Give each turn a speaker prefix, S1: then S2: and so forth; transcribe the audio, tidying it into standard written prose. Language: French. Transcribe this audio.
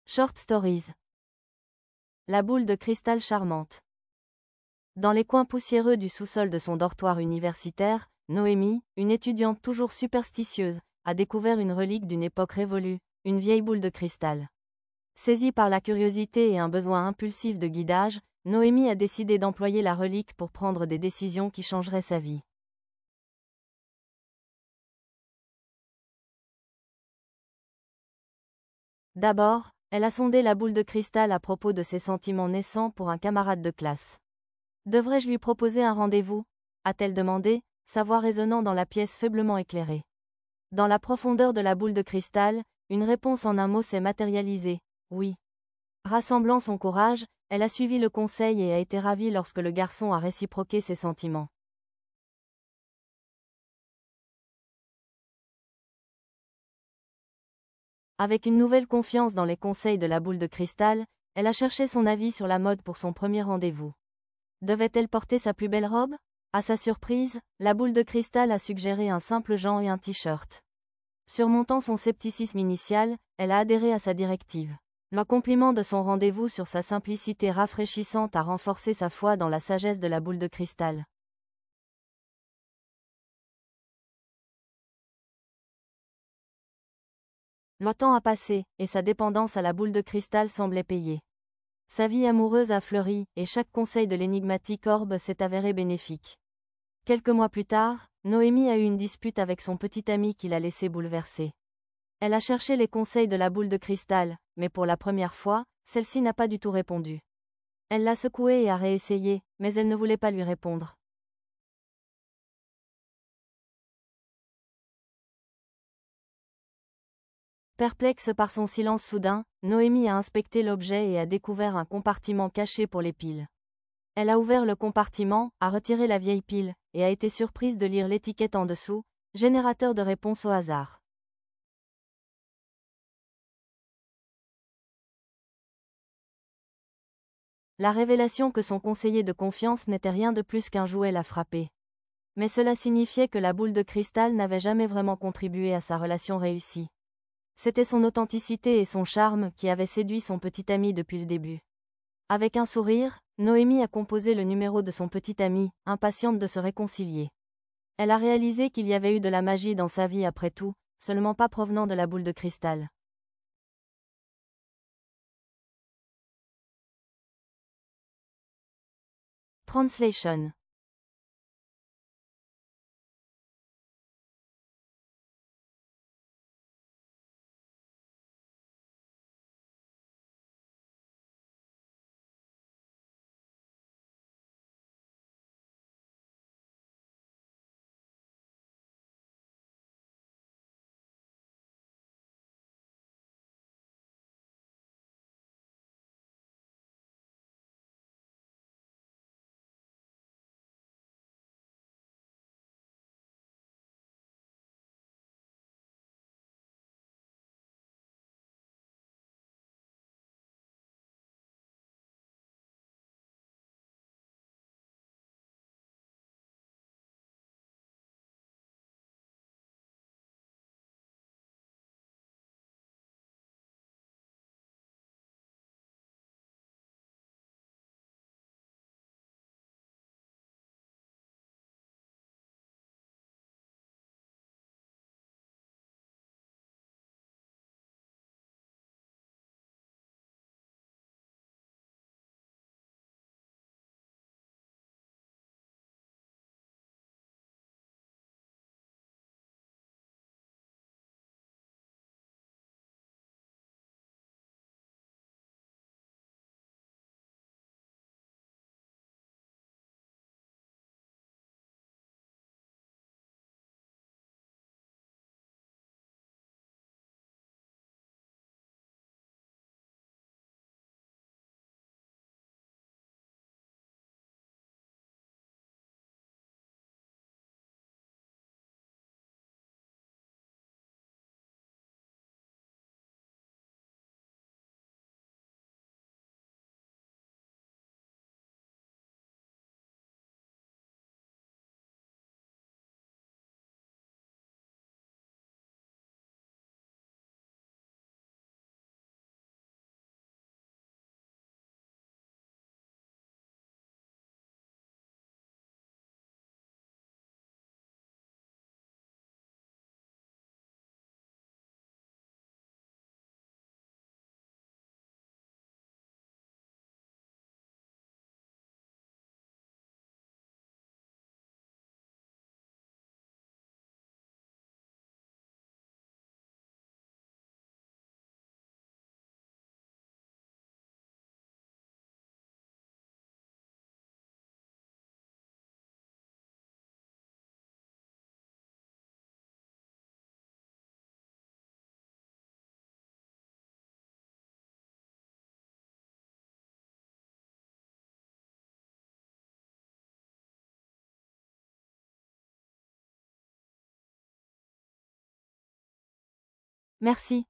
S1: Short Stories. La boule de cristal charmante. Dans les coins poussiéreux du sous-sol de son dortoir universitaire, Noémie, une étudiante toujours superstitieuse, a découvert une relique d'une époque révolue, une vieille boule de cristal. Saisie par la curiosité et un besoin impulsif de guidage, Noémie a décidé d'employer la relique pour prendre des décisions qui changeraient sa vie. D'abord, elle a sondé la boule de cristal à propos de ses sentiments naissants pour un camarade de classe. Devrais-je lui proposer un rendez-vous ? A-t-elle demandé, sa voix résonnant dans la pièce faiblement éclairée. Dans la profondeur de la boule de cristal, une réponse en un mot s'est matérialisée, oui. Rassemblant son courage, elle a suivi le conseil et a été ravie lorsque le garçon a réciproqué ses sentiments. Avec une nouvelle confiance dans les conseils de la boule de cristal, elle a cherché son avis sur la mode pour son premier rendez-vous. Devait-elle porter sa plus belle robe ? À sa surprise, la boule de cristal a suggéré un simple jean et un t-shirt. Surmontant son scepticisme initial, elle a adhéré à sa directive. Le compliment de son rendez-vous sur sa simplicité rafraîchissante a renforcé sa foi dans la sagesse de la boule de cristal. Le temps a passé, et sa dépendance à la boule de cristal semblait payer. Sa vie amoureuse a fleuri, et chaque conseil de l'énigmatique orbe s'est avéré bénéfique. Quelques mois plus tard, Noémie a eu une dispute avec son petit ami qui l'a laissée bouleversée. Elle a cherché les conseils de la boule de cristal, mais pour la première fois, celle-ci n'a pas du tout répondu. Elle l'a secouée et a réessayé, mais elle ne voulait pas lui répondre. Perplexe par son silence soudain, Noémie a inspecté l'objet et a découvert un compartiment caché pour les piles. Elle a ouvert le compartiment, a retiré la vieille pile, et a été surprise de lire l'étiquette en dessous, générateur de réponses au hasard. La révélation que son conseiller de confiance n'était rien de plus qu'un jouet l'a frappée. Mais cela signifiait que la boule de cristal n'avait jamais vraiment contribué à sa relation réussie. C'était son authenticité et son charme qui avaient séduit son petit ami depuis le début. Avec un sourire, Noémie a composé le numéro de son petit ami, impatiente de se réconcilier. Elle a réalisé qu'il y avait eu de la magie dans sa vie après tout, seulement pas provenant de la boule de cristal. Translation. Merci.